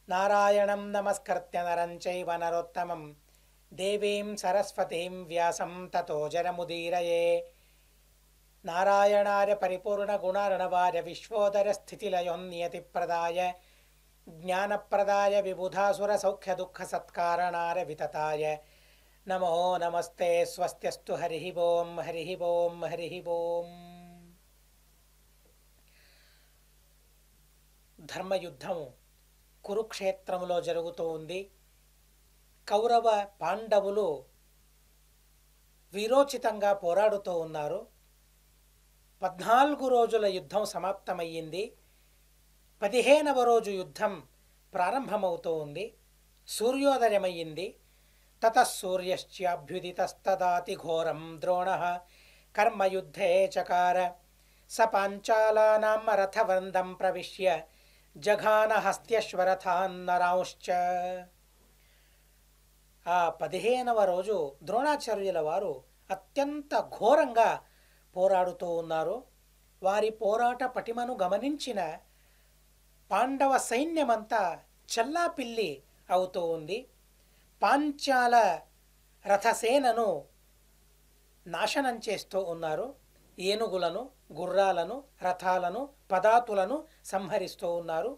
నారాయణం నమస్కృత్య నరం చైవ నరోత్తమం దేవీం సరస్వతీం వ్యాసం తతో జనముదీరయే. నారాయణాయ పరిపూర్ణ గుణార్ణవాయ విశ్వోదర స్థితిలయోన్నియతిప్రదాయ జ్ఞానప్రదాయ విబుధాసుర సౌఖ్య దుఃఖ సత్కారణాయ వితతాయ నమో నమస్తే. స్వస్త్యస్తు. హరి ఓం హరి ఓం హరి ఓం. ధర్మయుద్ధం కురుక్షేత్రములో జరుగుతూ ఉంది. కౌరవ పాండవులు వీరోచితంగా పోరాడుతూ ఉన్నారు. 14 రోజుల యుద్ధం సమాప్తమయ్యింది. 15వ రోజు యుద్ధం ప్రారంభమవుతూ ఉంది. సూర్యోదయమయ్యింది. తతః సూర్యశ్చాభ్యుదితస్తదాతి ఘోరం ద్రోణః కర్మయుద్ధే చకార స పాంచాలానాం రథవృందం ప్రవిశ్య జఘాన హస్త్యశ్వరథాన్నరాంశ్చ. ఆ 15వ రోజు ద్రోణాచార్యుల వారు అత్యంత ఘోరంగా పోరాడుతూ ఉన్నారు. వారి పోరాట పటిమను గమనించిన పాండవ సైన్యమంతా చల్లాపిల్లి అవుతూ ఉంది. పాంచాల రథసేనను నాశనం చేస్తూ ఉన్నారు. ఏనుగులను, గుర్రాలను, రథాలను, పదాతులను సంహరిస్తూ ఉన్నారు.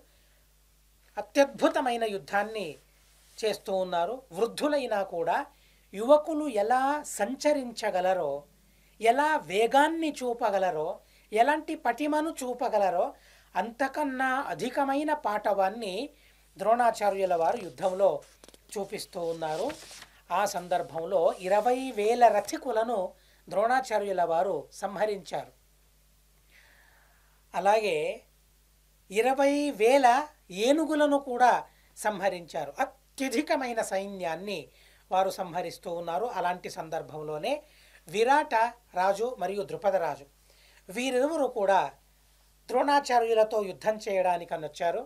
అత్యద్భుతమైన యుద్ధాన్ని చేస్తూ ఉన్నారు. వృద్ధులైనా కూడా యువకులు ఎలా సంచరించగలరో, ఎలా వేగాన్ని చూపగలరో, ఎలాంటి పటిమను చూపగలరో అంతకన్నా అధికమైన పాటవాన్ని ద్రోణాచార్యుల వారు యుద్ధంలో చూపిస్తూ ఉన్నారు. ఆ సందర్భంలో 20,000 రథికులను ద్రోణాచార్యుల వారు సంహరించారు. అలాగే 20,000 ఏనుగులను కూడా సంహరించారు. అత్యధికమైన సైన్యాన్ని వారు సంహరిస్తూ ఉన్నారు. అలాంటి సందర్భంలోనే విరాట రాజు మరియు ద్రుపద రాజు వీరిరువురు కూడా ద్రోణాచార్యులతో యుద్ధం చేయడానికి వచ్చారు.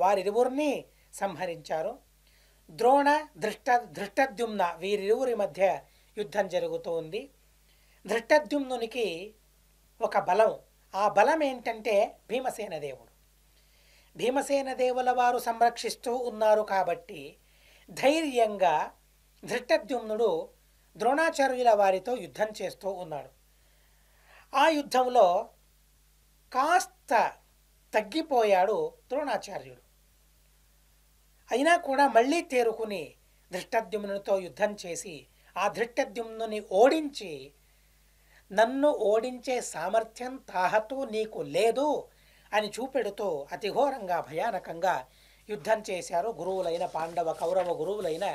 వారిరువురిని సంహరించారు. ద్రోణ ధృష్టద్యుమ్న వీరిరువురి మధ్య యుద్ధం జరుగుతూ ఉంది. ధృష్టద్యుమ్నునికి ఒక బలం. ఆ బలం ఏంటంటే భీమసేన దేవుడు. భీమసేన దేవుల వారు సంరక్షిస్తూ ఉన్నారు కాబట్టి ధైర్యంగా ధృష్టద్యుమ్నుడు ద్రోణాచార్యుల వారితో యుద్ధం చేస్తూ ఉన్నాడు. ఆ యుద్ధంలో కాస్త తగ్గిపోయాడు ద్రోణాచార్యుడు. అయినా కూడా మళ్ళీ తేరుకుని ధృష్టద్యుమ్నునితో యుద్ధం చేసి ఆ ధృష్టద్యుమ్నుని ఓడించి, నన్ను ఓడించే సామర్థ్యం తాహతూ నీకు లేదు అని చూపెడుతూ అతిఘోరంగా భయానకంగా యుద్ధం చేశారు గురువులైన పాండవ కౌరవ గురువులైన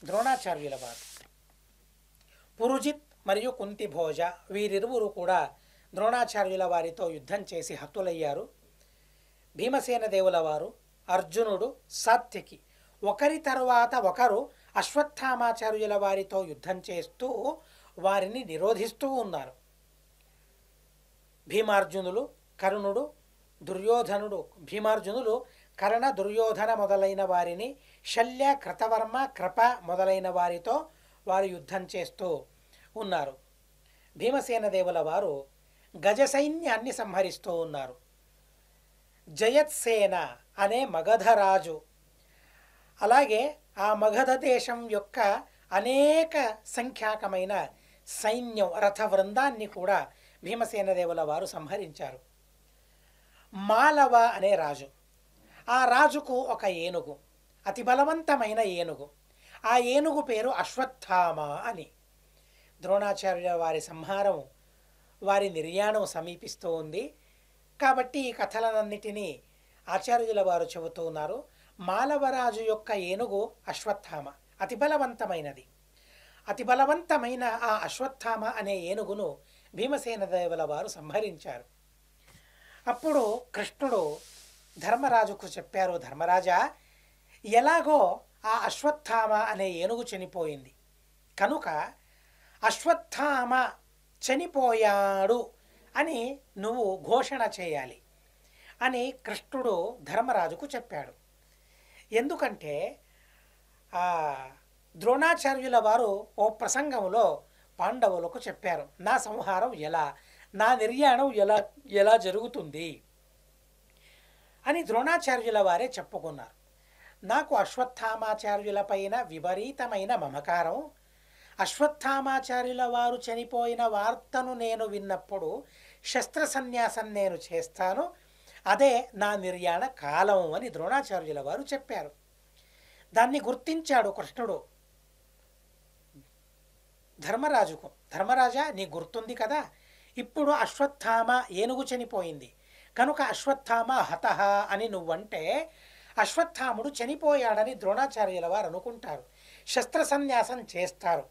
ద్రోణాచార్యుల వారు. పురుజిత్ మరియు కుంతిభోజ వీరిరువురు కూడా ద్రోణాచార్యుల వారితో యుద్ధం చేసి హతులయ్యారు. భీమసేన దేవుల వారు, అర్జునుడు, సాత్యకి ఒకరి తరువాత ఒకరు అశ్వత్థామాచార్యుల వారితో యుద్ధం చేస్తూ వారిని నిరోధిస్తూ ఉన్నారు. భీమార్జునులు, కర్ణుడు, దుర్యోధనుడు, భీమార్జునులు కర్ణ, దుర్యోధన మొదలైన వారిని, శల్య, కృతవర్మ, కృప మొదలైన వారితో వారు యుద్ధం చేస్తూ ఉన్నారు. భీమసేన దేవుల వారు గజ సైన్యాన్ని సంహరిస్తూ ఉన్నారు. జయత్సేన అనే మగధరాజు, అలాగే ఆ మగధ దేశం యొక్క అనేక సంఖ్యాకమైన సైన్యం, రథ వృందాన్ని కూడా భీమసేన దేవుల వారు సంహరించారు. మాలవ అనే రాజు, ఆ రాజుకు ఒక ఏనుగు, అతి బలవంతమైన ఏనుగు. ఆ ఏనుగు పేరు అశ్వత్థామ అని. ద్రోణాచార్యుల వారి సంహారం, వారి నిర్యాణం సమీపిస్తూ ఉంది కాబట్టి ఈ కథలన్నిటినీ ఆచార్యుల వారు చెబుతూ ఉన్నారు. మాలవరాజు యొక్క ఏనుగు అశ్వత్థామ అతి బలవంతమైనది. అతి బలవంతమైన ఆ అశ్వత్థామ అనే ఏనుగును భీమసేన దేవుల వారు సంహరించారు. అప్పుడు కృష్ణుడు ధర్మరాజుకు చెప్పారు, ధర్మరాజా, ఎలాగో ఆ అశ్వత్థామ అనే ఏనుగు చనిపోయింది కనుక అశ్వత్థామ చనిపోయాడు అని నువ్వు ఘోషణ చేయాలి అని కృష్ణుడు ధర్మరాజుకు చెప్పాడు. ఎందుకంటే ద్రోణాచార్యుల వారు ఓ ప్రసంగంలో పాండవులకు చెప్పారు, నా సంహారం ఎలా, నా నిర్యాణం ఎలా జరుగుతుంది అని ద్రోణాచార్యుల వారే చెప్పుకున్నారు. నాకు అశ్వత్థామాచార్యులపైన విపరీతమైన మమకారం. అశ్వత్థామాచార్యుల వారు చనిపోయిన వార్తను నేను విన్నప్పుడు శస్త్రసన్యాసం నేను చేస్తాను, అదే నా నిర్యాణ కాలం అని ద్రోణాచార్యుల వారు చెప్పారు. దాన్ని గుర్తించాడు కృష్ణుడు ధర్మరాజుకు. ధర్మరాజా, నీ గుర్తుంది కదా, ఇప్పుడు అశ్వత్థామ ఏనుగు చనిపోయింది కనుక అశ్వత్థామ హతః అని నువ్వంటే అశ్వత్థాముడు చనిపోయాడని ద్రోణాచార్యుల వారు అనుకుంటారు, శస్త్రసన్యాసం చేస్తారు.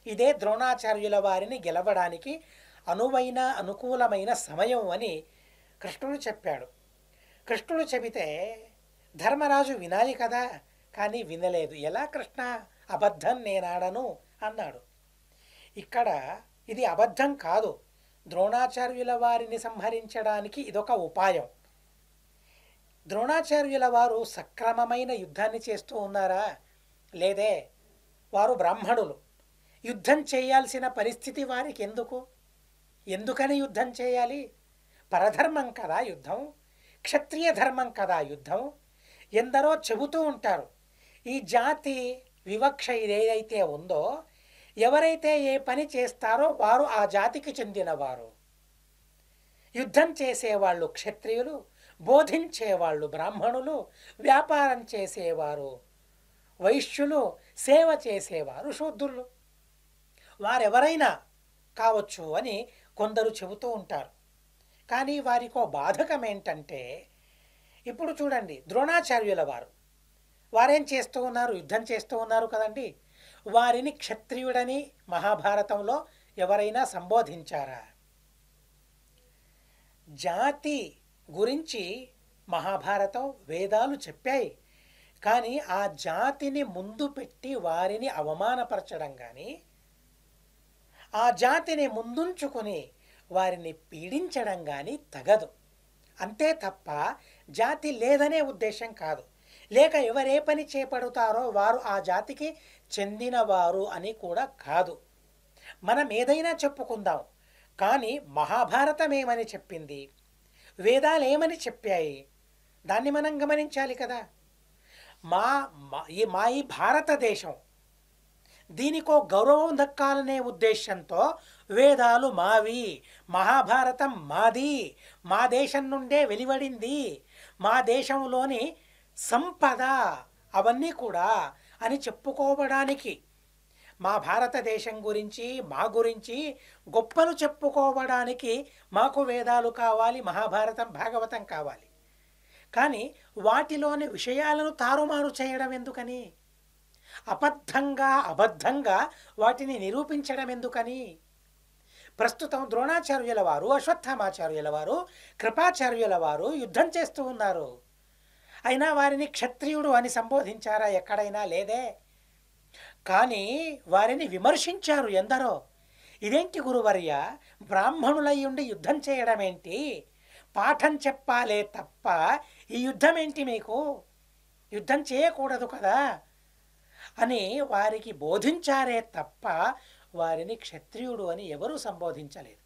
ఇదే ద్రోణాచార్యుల వారిని గెలవడానికి అనువైన అనుకూలమైన సమయం అని కృష్ణుడు చెప్పాడు. కృష్ణుడు చెబితే ధర్మరాజు వినాలి కదా, కానీ వినలేదు. ఎలా కృష్ణ, అబద్ధం నేనాడను అన్నాడు. ఇక్కడ ఇది అబద్ధం కాదు, ద్రోణాచార్యుల వారిని సంహరించడానికి ఇదొక ఉపాయం. ద్రోణాచార్యుల వారు సక్రమమైన యుద్ధాన్ని చేస్తూ ఉన్నారా? లేదే. వారు బ్రాహ్మణులు, యుద్ధం చేయాల్సిన పరిస్థితి వారికి ఎందుకని యుద్ధం చేయాలి? పరధర్మం కదా యుద్ధం, క్షత్రియ ధర్మం కదా యుద్ధం. ఎందరో చెబుతూ ఉంటారు, ఈ జాతి వివక్ష ఏదైతే ఉందో, ఎవరైతే ఏ పని చేస్తారో వారు ఆ జాతికి చెందినవారు. యుద్ధం చేసేవాళ్ళు క్షత్రియులు, బోధించేవాళ్ళు బ్రాహ్మణులు, వ్యాపారం చేసేవారు వైశ్యులు, సేవ చేసేవారు శూద్రులు. వారెవరైనా కావచ్చు అని కొందరు చెబుతూ ఉంటారు. కానీ వారికో బాధకం ఏంటంటే, ఇప్పుడు చూడండి ద్రోణాచార్యుల వారు వారేం చేస్తూ ఉన్నారు? యుద్ధం చేస్తూ ఉన్నారు కదండి. వారిని క్షత్రియుడని మహాభారతంలో ఎవరైనా సంబోధించారా? జాతి గురించి మహాభారతం వేదాలు చెప్పాయి, కానీ ఆ జాతిని ముందు పెట్టి వారిని అవమానపరచడం కానీ, ఆ జాతిని ముందుంచుకొని వారిని పీడించడం కానీ తగదు. అంతే తప్ప జాతి లేదనే ఉద్దేశం కాదు, లేక ఎవరే పని చేపడతారో వారు ఆ జాతికి చెందినవారు అని కూడా కాదు. మనం ఏదైనా చెప్పుకుందాం, కానీ మహాభారతం ఏమని చెప్పింది, వేదాలు ఏమని చెప్పాయి, దాన్ని మనం గమనించాలి కదా. మా ఈ భారతదేశం దీనికో గౌరవం దక్కాలనే ఉద్దేశంతో వేదాలు మావి, మహాభారతం మాది, మా దేశం నుండే వెలువడింది, మా దేశంలోని సంపద అవన్నీ కూడా అని చెప్పుకోవడానికి, మా భారతదేశం గురించి మా గురించి గొప్పలు చెప్పుకోవడానికి మాకు వేదాలు కావాలి, మహాభారతం భాగవతం కావాలి. కానీ వాటిలోని విషయాలను తారుమారు చేయడం ఎందుకని? అబద్ధంగా వాటిని నిరూపించడం ఎందుకని? ప్రస్తుతం ద్రోణాచార్యుల వారు, అశ్వత్థామాచార్యుల వారు, కృపాచార్యుల వారు యుద్ధం చేస్తూ ఉన్నారు. అయినా వారిని క్షత్రియుడు అని సంబోధించారా? ఎక్కడైనా లేదే. కానీ వారిని విమర్శించారు ఎందరో. ఇదేంటి గురువర్య, బ్రాహ్మణులై ఉండి యుద్ధం చేయడం ఏంటి? పాఠం చెప్పాలే తప్ప ఈ యుద్ధం ఏంటి మీకు? యుద్ధం చేయకూడదు కదా అని వారికి బోధించారే తప్ప వారిని క్షత్రియుడు అని ఎవరూ సంబోధించలేదు.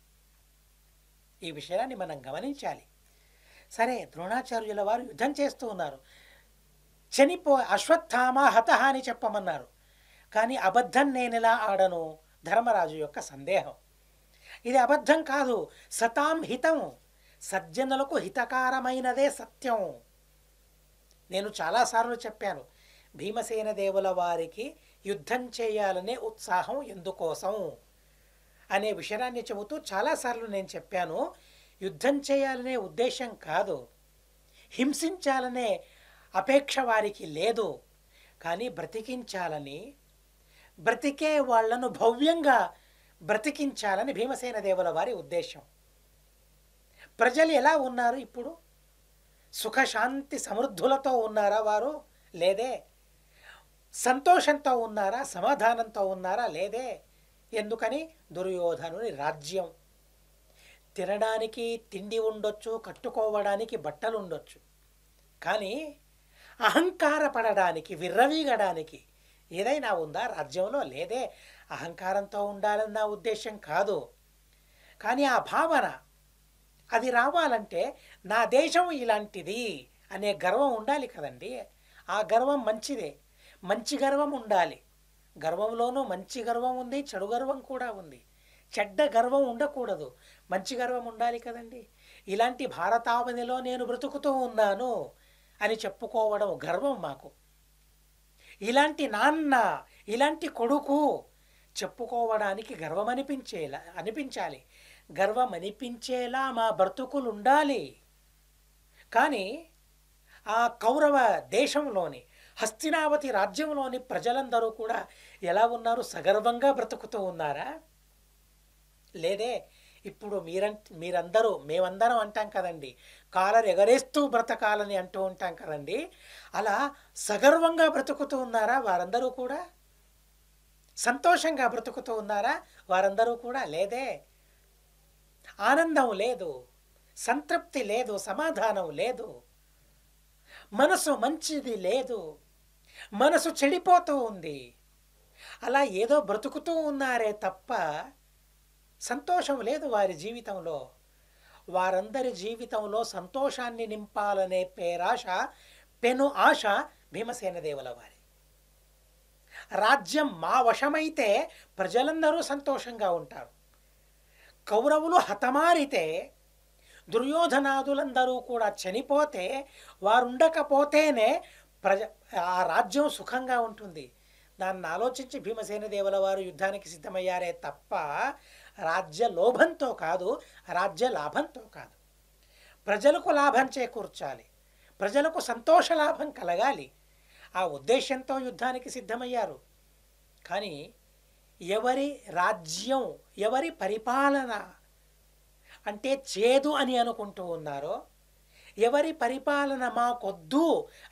ఈ విషయాన్ని మనం గమనించాలి. సరే, ద్రోణాచార్యుల వారు యుద్ధం చేస్తూ ఉన్నారు, అశ్వత్థామ హతః అని చెప్పమన్నారు. కానీ అబద్ధం నేనెలా ఆడను? ధర్మరాజు యొక్క సందేహం. ఇది అబద్ధం కాదు, సతాం హితం, సజ్జనులకు హితకారమైనదే సత్యం. నేను చాలాసార్లు చెప్పాను, భీమసేన దేవుల వారికి యుద్ధం చేయాలనే ఉత్సాహం ఎందుకోసం అనే విషయాన్ని చెబుతూ చాలాసార్లు నేను చెప్పాను, యుద్ధం చేయాలనే ఉద్దేశం కాదు, హింసించాలనే అపేక్ష వారికి లేదు, కానీ బ్రతికించాలని, బ్రతికే వాళ్లను భవ్యంగా బ్రతికించాలని భీమసేన దేవుల వారి ఉద్దేశం. ప్రజలు ఎలా ఉన్నారు ఇప్పుడు? సుఖశాంతి సమృద్ధులతో ఉన్నారా వారు? లేదే. సంతోషంతో ఉన్నారా? సమాధానంతో ఉన్నారా? లేదే. ఎందుకని? దుర్యోధనుని రాజ్యం. తినడానికి తిండి ఉండొచ్చు, కట్టుకోవడానికి బట్టలు ఉండొచ్చు, కానీ అహంకారపడడానికి, విర్రవీగడానికి ఏదైనా ఉందా రాజ్యంలో? లేదే. అహంకారంతో ఉండాలని నా ఉద్దేశం కాదు, కానీ ఆ భావన అది రావాలంటే నా దేశం ఇలాంటిది అనే గర్వం ఉండాలి కదండి. ఆ గర్వం మంచిదే, మంచి గర్వం ఉండాలి. గర్వంలోనూ మంచి గర్వం ఉంది, చెడు గర్వం కూడా ఉంది. చెడ్డ గర్వం ఉండకూడదు, మంచి గర్వం ఉండాలి కదండి. ఇలాంటి భారతావనిలో నేను బ్రతుకుతూ ఉన్నాను అని చెప్పుకోవడం గర్వం మాకు. ఇలాంటి నాన్న, ఇలాంటి కొడుకు చెప్పుకోవడానికి గర్వం అనిపించాలి. గర్వం అనిపించేలా మా బ్రతుకులు ఉండాలి. కానీ ఆ కౌరవ దేశంలోని, హస్తినావతి రాజ్యంలోని ప్రజలందరూ కూడా ఎలా ఉన్నారు? సగర్వంగా బ్రతుకుతూ ఉన్నారా? లేదే. ఇప్పుడు మీరందరూ, మేమందరం అంటాం కదండి, కాలర్ ఎగరేస్తూ బ్రతకాలని అంటూ ఉంటాం కదండి. అలా సగర్వంగా బ్రతుకుతూ ఉన్నారా వారందరూ కూడా? సంతోషంగా బ్రతుకుతూ ఉన్నారా వారందరూ కూడా? లేదే. ఆనందం లేదు, సంతృప్తి లేదు, సమాధానం లేదు, మనసు మంచిది లేదు, మనసు చెడిపోతూ ఉంది. అలా ఏదో బ్రతుకుతూ ఉన్నారే తప్ప సంతోషం లేదు వారి జీవితంలో. వారందరి జీవితంలో సంతోషాన్ని నింపాలనే పెను ఆశ భీమసేన దేవుల వారి. రాజ్యం మా వశమైతే ప్రజలందరూ సంతోషంగా ఉంటారు. కౌరవులు హతమారితే, దుర్యోధనాదులందరూ కూడా చనిపోతే, వారుండకపోతేనే ఆ రాజ్యం సుఖంగా ఉంటుంది. దాన్ని ఆలోచించి భీమసేన దేవుల వారు యుద్ధానికి సిద్ధమయ్యారే తప్ప రాజ్య లోభంతో కాదు, రాజ్య లాభంతో కాదు. ప్రజలకు లాభం చేకూర్చాలి, ప్రజలకు సంతోష లాభం కలగాలి, ఆ ఉద్దేశంతో యుద్ధానికి సిద్ధమయ్యారు. కానీ ఎవరి రాజ్యం, ఎవరి పరిపాలన అంటే చేదు అని అనుకుంటూ ఉన్నారో, ఎవరి పరిపాలన మాకొద్దు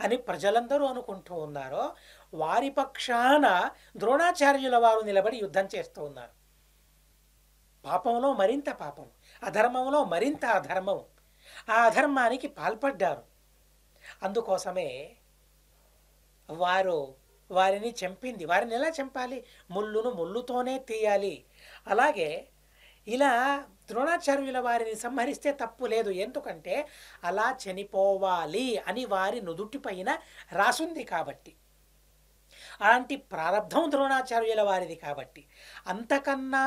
అని ప్రజలందరూ అనుకుంటూ ఉన్నారో, వారి పక్షాన ద్రోణాచార్యుల వారు నిలబడి యుద్ధం చేస్తూ ఉన్నారు. పాపంలో మరింత పాపం, అధర్మంలో మరింత అధర్మం, ఆ అధర్మానికి పాల్పడ్డారు. అందుకోసమే వారిని చంపింది. వారిని ఎలా చంపాలి? ముళ్ళును ముళ్ళుతోనే తీయాలి. అలాగే ఇలా ద్రోణాచార్యుల వారిని సంహరిస్తే తప్పు లేదు. ఎందుకంటే అలా చనిపోవాలి అని వారి నుదుటిపైన రాసుంది కాబట్టి, అలాంటి ప్రారంధం ద్రోణాచార్యుల వారిది కాబట్టి, అంతకన్నా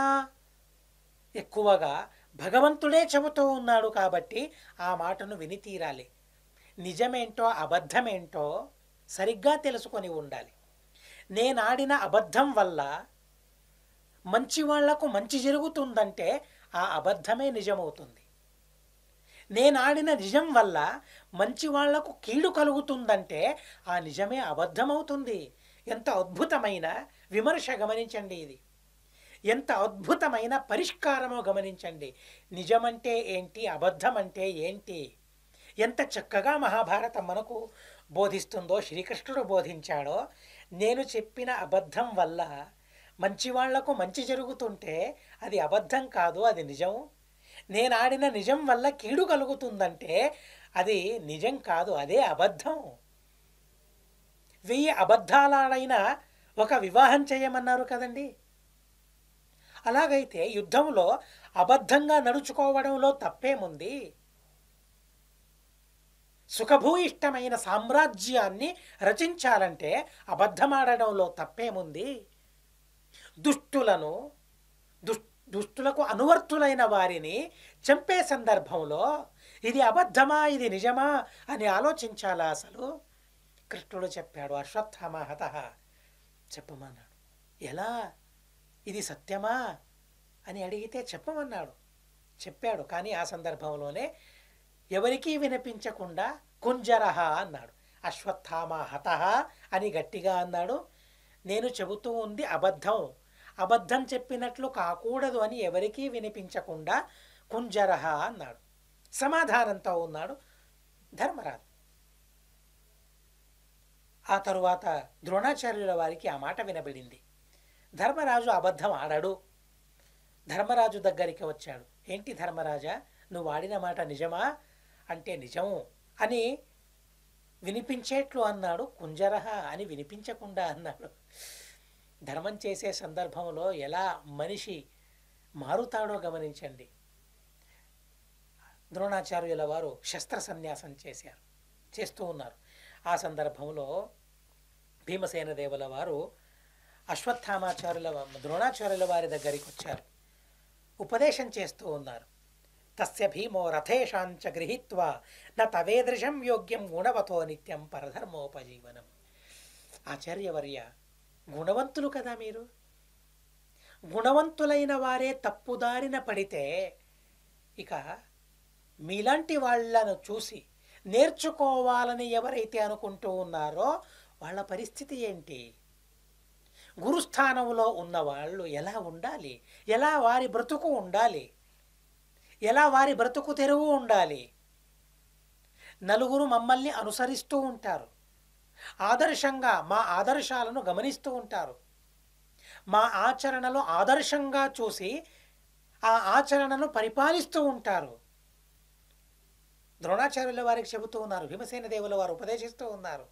ఎక్కువగా భగవంతుడే చెబుతూ ఉన్నాడు కాబట్టి ఆ మాటను విని తీరాలి. నిజమేంటో అబద్ధమేంటో సరిగ్గా తెలుసుకొని ఉండాలి. నేనాడిన అబద్ధం వల్ల మంచి వాళ్లకు మంచి జరుగుతుందంటే ఆ అబద్ధమే నిజమవుతుంది. నేనాడిన నిజం వల్ల మంచి వాళ్లకు కీడు కలుగుతుందంటే ఆ నిజమే అబద్ధమవుతుంది. ఎంత అద్భుతమైన విమర్శ గమనించండి. ఇది ఎంత అద్భుతమైన పరిష్కారమో గమనించండి. నిజమంటే ఏంటి, అబద్ధం అంటే ఏంటి, ఎంత చక్కగా మహాభారతం మనకు బోధిస్తుందో, శ్రీకృష్ణుడు బోధించాడో. నేను చెప్పిన అబద్ధం వల్ల మంచివాళ్లకు మంచి జరుగుతుంటే అది అబద్ధం కాదు, అది నిజం. నేను ఆడిన నిజం వల్ల కీడు కలుగుతుందంటే అది నిజం కాదు, అదే అబద్ధం. 1000 అబద్ధాలాడైనా ఒక వివాహం చేయమన్నారు కదండి. అలాగైతే యుద్ధంలో అబద్ధంగా నడుచుకోవడంలో తప్పేముంది? సుఖభూయిష్టమైన సామ్రాజ్యాన్ని రచించాలంటే అబద్ధమాడడంలో తప్పేముంది? దుష్టులకు అనువర్తులైన వారిని చంపే సందర్భంలో ఇది అబద్ధమా, ఇది నిజమా అని ఆలోచించాలా? అసలు కృష్ణుడు చెప్పాడు, అశ్వత్థామ హతః చెప్పమన్నాడు. ఎలా? ఇది సత్యమా అని అడిగితే చెప్పమన్నాడు. చెప్పాడు. కానీ ఆ సందర్భంలోనే ఎవరికీ వినిపించకుండా కుంజరహ అన్నాడు. అశ్వత్థామ హతః అని గట్టిగా అన్నాడు. నేను చెబుతూ ఉంది అబద్ధం, అబద్ధం చెప్పినట్లు కాకూడదు అని ఎవరికీ వినిపించకుండా కుంజరహ అన్నాడు. సమాధానంతో ఉన్నాడు ధర్మరాజు. ఆ తరువాత ద్రోణాచార్యుల వారికి ఆ మాట వినబడింది. ధర్మరాజు అబద్ధం ఆడాడు. ధర్మరాజు దగ్గరికి వచ్చాడు. ఏంటి ధర్మరాజా, నువ్వు ఆడిన మాట నిజమా అంటే నిజము అని వినిపించేట్లు అన్నాడు. కుంజరహ అని వినిపించకుండా అన్నాడు. ధర్మం చేసే సందర్భంలో ఎలా మనిషి మారుతాడో గమనించండి. ద్రోణాచార్యుల వారు శస్త్ర సన్యాసం చేస్తూ ఉన్నారు. ఆ సందర్భంలో భీమసేన దేవుల వారు అశ్వత్థామాచార్యుల ద్రోణాచార్యుల వారి దగ్గరికి వచ్చారు. ఉపదేశం చేస్తూ ఉన్నారు. తస్య భీమో రథేషాంచ గృహీత్వా న తవేదృశం యోగ్యం గుణవతో నిత్యం పరధర్మోపజీవనం. ఆచార్యవర్య, గుణవంతులు కదా మీరు. గుణవంతులైన వారే తప్పుదారిన పడితే ఇక మీలాంటి వాళ్లను చూసి నేర్చుకోవాలని ఎవరైతే అనుకుంటూ ఉన్నారో వాళ్ళ పరిస్థితి ఏంటి? గురుస్థానంలో ఉన్నవాళ్ళు ఎలా ఉండాలి? ఎలా వారి బ్రతుకు ఉండాలి? ఎలా వారి బ్రతుకు తెరువు ఉండాలి? నలుగురు మమ్మల్ని అనుసరిస్తూ ఉంటారు, ఆదర్శంగా మా ఆదర్శాలను గమనిస్తూ ఉంటారు, మా ఆచరణలో ఆదర్శంగా చూసి ఆ ఆచరణను పరిపాలిస్తూ ఉంటారు. ద్రోణాచార్యుల వారికి చెబుతూ ఉన్నారు, భీమసేన దేవుల వారు ఉపదేశిస్తూ ఉన్నారు.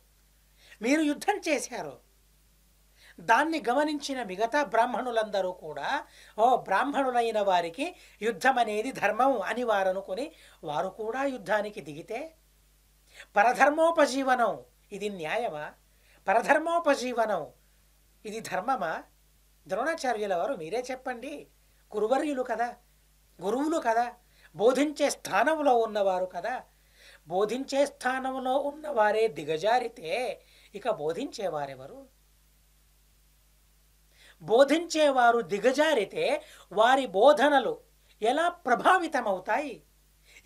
మీరు యుద్ధం చేశారు, దాన్ని గమనించిన మిగతా బ్రాహ్మణులందరూ కూడా ఓ బ్రాహ్మణులైన వారికి యుద్ధం అనేది ధర్మం అని వారు అనుకుని వారు కూడా యుద్ధానికి దిగితే పరధర్మోపజీవనం ఇది న్యాయమా? పరధర్మోపజీవనం ఇది ధర్మమా? ద్రోణాచార్యుల వారు మీరే చెప్పండి. గురువర్యులు కదా, గురువులు కదా, బోధించే స్థానంలో ఉన్నవారు కదా. బోధించే స్థానంలో ఉన్నవారే దిగజారితే ఇక బోధించేవారెవరు? బోధించేవారు దిగజారితే వారి బోధనలు ఎలా ప్రభావితమవుతాయి?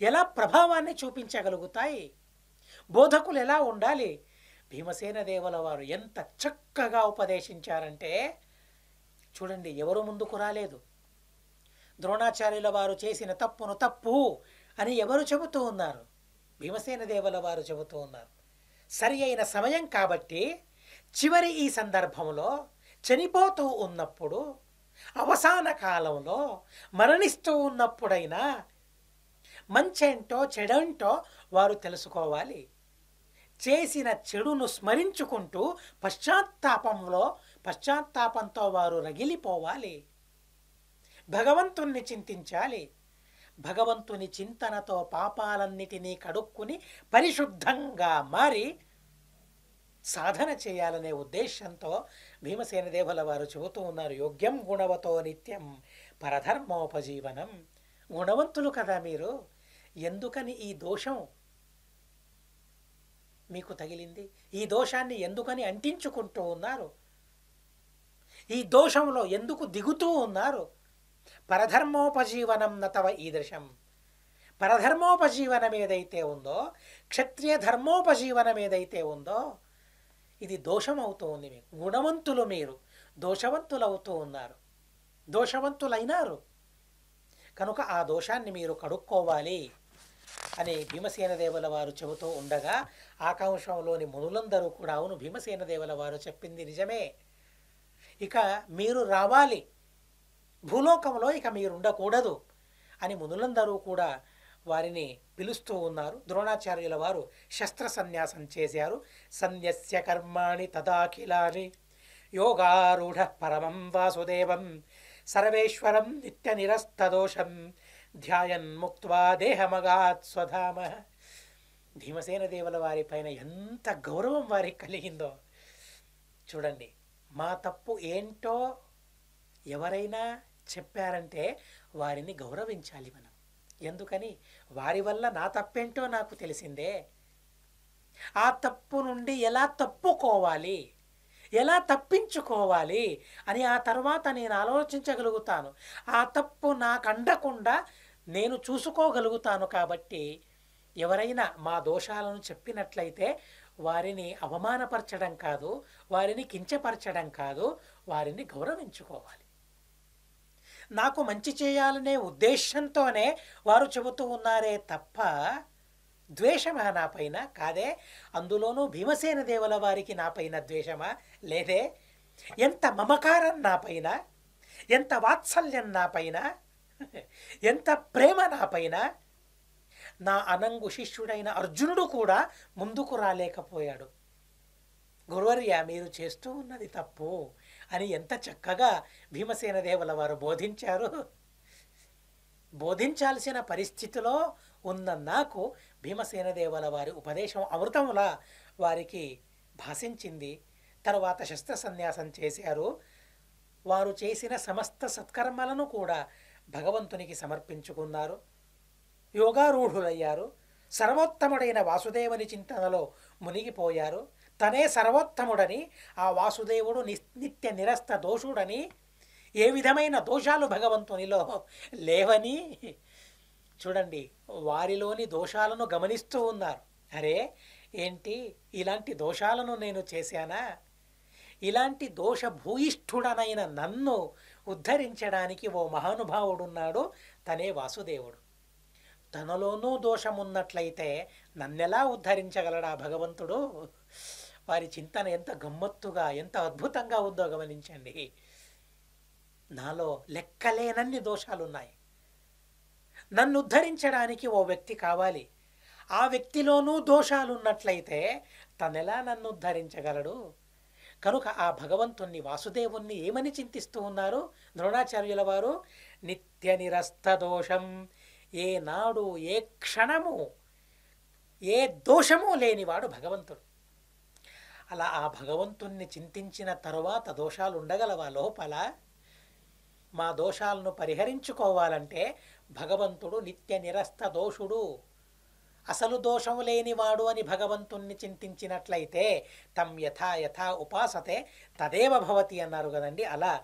ఎలా ప్రభావాన్ని చూపించగలుగుతాయి? బోధకులు ఎలా ఉండాలి? భీమసేన దేవుల వారు ఎంత చక్కగా ఉపదేశించారంటే చూడండి, ఎవరు ముందుకు రాలేదు. ద్రోణాచార్యుల వారు చేసిన తప్పును తప్పు అని ఎవరు చెబుతూ ఉన్నారు? భీమసేన దేవుల వారు చెబుతూ ఉన్నారు. సరి అయిన సమయం కాబట్టి చివరి ఈ సందర్భంలో చనిపోతూ ఉన్నప్పుడు, అవసాన కాలంలో మరణిస్తూ ఉన్నప్పుడైనా మంచేంటో చెడంటో వారు తెలుసుకోవాలి. చేసిన చెడును స్మరించుకుంటూ పశ్చాత్తాపంతో వారు రగిలిపోవాలి. భగవంతుణ్ణి చింతించాలి. భగవంతుని చింతనతో పాపాలన్నిటినీ కడుక్కుని పరిశుద్ధంగా మారి సాధన చేయాలనే ఉద్దేశంతో భీమసేన దేవుల వారు చెబుతూ ఉన్నారు, యోగ్యం గుణవతో నిత్యం పరధర్మోపజీవనం. గుణవంతులు కదా మీరు, ఎందుకని ఈ దోషం మీకు తగిలింది? ఈ దోషాన్ని ఎందుకని అంటించుకుంటూ ఉన్నారు? ఈ దోషంలో ఎందుకు దిగుతూ ఉన్నారు? పరధర్మోపజీవనం నతవ ఈదృశం. పరధర్మోపజీవనం ఏదైతే ఉందో, క్షత్రియ ధర్మోపజీవనం ఏదైతే ఉందో, ఇది దోషం అవుతూ ఉంది. మీకు గుణవంతులు మీరు దోషవంతులు అవుతూ ఉన్నారు, దోషవంతులైనారు కనుక ఆ దోషాన్ని మీరు కడుక్కోవాలి అని భీమసేన దేవుల వారు చెబుతూ ఉండగా ఆకాంక్షంలోని మునులందరూ కూడా అవును భీమసేన దేవుల వారు చెప్పింది నిజమే, ఇక మీరు రావాలి భూలోకంలో, ఇక మీరు ఉండకూడదు అని మునులందరూ కూడా వారిని పిలుస్తూ ఉన్నారు. ద్రోణాచార్యుల వారు శస్త్ర సన్యాసం చేశారు. సన్యస్య కర్మాణి తదాఖిలాని యోగారూఢ పరమం వాసుదేవం సర్వేశ్వరం నిత్య నిరస్తదోషం ధ్యాయన్ ముక్త్వా దేహమగాత్ స్వధామ. భీమసేన దేవుల వారి పైన ఎంత గౌరవం వారికి కలిగిందో చూడండి. మా తప్పు ఏంటో ఎవరైనా చెప్పారంటే వారిని గౌరవించాలి మనం. ఎందుకని? వారి వల్ల నా తప్పేంటో నాకు తెలిసిందే. ఆ తప్పు నుండి ఎలా తప్పుకోవాలి, ఎలా తప్పించుకోవాలి అని ఆ తర్వాత నేను ఆలోచించగలుగుతాను. ఆ తప్పు నాకు అండకుండా నేను చూసుకోగలుగుతాను. కాబట్టి ఎవరైనా మా దోషాలను చెప్పినట్లయితే వారిని అవమానపరచడం కాదు, వారిని కించపరచడం కాదు, వారిని గౌరవించుకోవాలి. నాకు మంచి చేయాలనే ఉద్దేశంతోనే వారు చెబుతూ ఉన్నారే తప్ప ద్వేషమా నా పైన? కాదే. అందులోనూ భీమసేన దేవుల వారికి నా పైన ద్వేషమా? లేదే. ఎంత మమకారం నా పైన, ఎంత వాత్సల్యం నా పైన, ఎంత ప్రేమ నా పైన. నా అనంగు శిష్యుడైన అర్జునుడు కూడా ముందుకు రాలేకపోయాడు. గురువర్య మీరు చేస్తూ ఉన్నది తప్పు అని ఎంత చక్కగా భీమసేన దేవుల వారు బోధించారు. బోధించాల్సిన పరిస్థితిలో ఉన్న నాకు భీమసేన దేవుల వారి ఉపదేశం అమృతంలా వారికి భాషించింది. తరువాత శస్త్ర సన్యాసం చేశారు. వారు చేసిన సమస్త సత్కర్మలను కూడా భగవంతునికి సమర్పించుకున్నారు. యోగారూఢులయ్యారు. సర్వోత్తముడైన వాసుదేవుని చింతనలో మునిగిపోయారు. తనే సర్వోత్తముడని, ఆ వాసుదేవుడు నిత్య నిరస్త దోషుడని, ఏ విధమైన దోషాలు భగవంతునిలో లేవని చూడండి, వారిలోని దోషాలను గమనిస్తూ ఉన్నారు. అరే ఏంటి ఇలాంటి దోషాలను నేను చేశానా? ఇలాంటి దోషభూయిష్ఠుడనైన నన్ను ఉద్ధరించడానికి ఓ మహానుభావుడున్నాడు, తనే వాసుదేవుడు. తనలోనూ దోషమున్నట్లయితే నన్నెలా ఉద్ధరించగలడా భగవంతుడు? వారి చింతన ఎంత గమ్మత్తుగా, ఎంత అద్భుతంగా ఉందో గమనించండి. నాలో లెక్కలేనన్ని దోషాలున్నాయి. నన్ను ఉద్ధరించడానికి ఓ వ్యక్తి కావాలి. ఆ వ్యక్తిలోనూ దోషాలున్నట్లయితే తనెలా నన్ను ఉద్ధరించగలడు? కనుక ఆ భగవంతుణ్ణి, వాసుదేవుణ్ణి ఏమని చింతిస్తూ ఉన్నారు ద్రోణాచార్యుల వారు? నిత్య నిరస్త దోషం, ఏ నాడు ఏ క్షణము ఏ దోషము లేనివాడు భగవంతుడు. అలా ఆ భగవంతుణ్ణి చింతించిన తరువాత దోషాలు ఉండగలవా లోపల? మా దోషాలను పరిహరించుకోవాలంటే భగవంతుడు నిత్య నిరస్త దోషుడు, అసలు దోషం లేనివాడు అని భగవంతుణ్ణి చింతించినట్లయితే తం యథా యథా ఉపాసతే తదేవ భవతి అన్నారు కదండి. అలా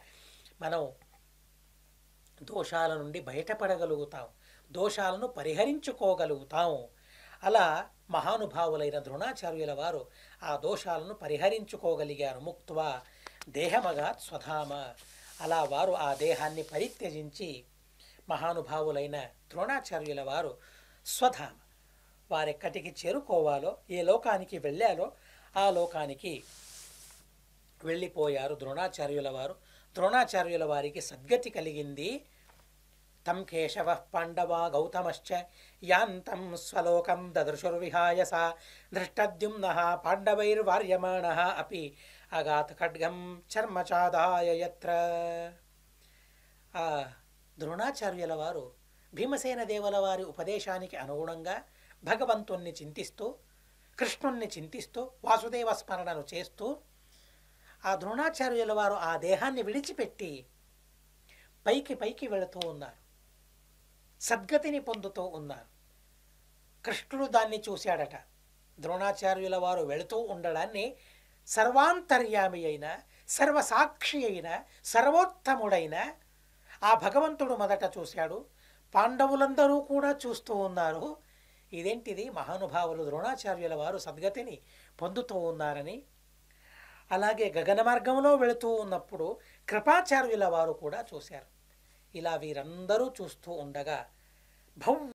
మనం దోషాల నుండి బయటపడగలుగుతాం, దోషాలను పరిహరించుకోగలుగుతాం. అలా మహానుభావులైన ద్రోణాచార్యుల వారు ఆ దోషాలను పరిహరించుకోగలిగారు. ముక్త్వా దేహమగాత్ స్వధామ. అలా వారు ఆ దేహాన్ని పరిత్యజించి మహానుభావులైన ద్రోణాచార్యుల వారు స్వధామ, వారెక్కడికి చేరుకోవాలో, ఏ లోకానికి వెళ్ళాలో ఆ లోకానికి వెళ్ళిపోయారు ద్రోణాచార్యుల వారు. ద్రోణాచార్యుల వారికి సద్గతి కలిగింది. తం కేశవ పాండవా గౌతమశ్చ యాంతం స్వలోకం దదృశుర్విహాయ సా దృష్టద్యుమ్న పాండవైర్వార్యమాణ అపి అగాత్ ఖడ్గం చర్మచాదాయ యత్ర. ఆ ద్రోణాచార్యుల వారు భీమసేన దేవుల వారి ఉపదేశానికి అనుగుణంగా భగవంతుణ్ణి చింతిస్తూ, కృష్ణుణ్ణి చింతిస్తూ, వాసుదేవ స్మరణను చేస్తూ ఆ ద్రోణాచార్యుల వారు ఆ దేహాన్ని విడిచిపెట్టి పైకి పైకి వెళుతూ ఉన్నారు, సద్గతిని పొందుతూ ఉన్నారు. కృష్ణుడు దాన్ని చూశాడట. ద్రోణాచార్యుల వారు వెళుతూ ఉండడాన్ని సర్వాంతర్యామి అయిన, సర్వసాక్షి అయిన, సర్వోత్తముడైన ఆ భగవంతుడు మొదట చూశాడు. పాండవులందరూ కూడా చూస్తూ ఉన్నారు. ఇదేంటిది, మహానుభావులు ద్రోణాచార్యుల వారు సద్గతిని పొందుతూ ఉన్నారని. అలాగే గగన మార్గంలో వెళుతూ ఉన్నప్పుడు కృపాచార్యుల వారు కూడా చూశారు. ఇలా వీరందరూ చూస్తూ ఉండగా భవ్య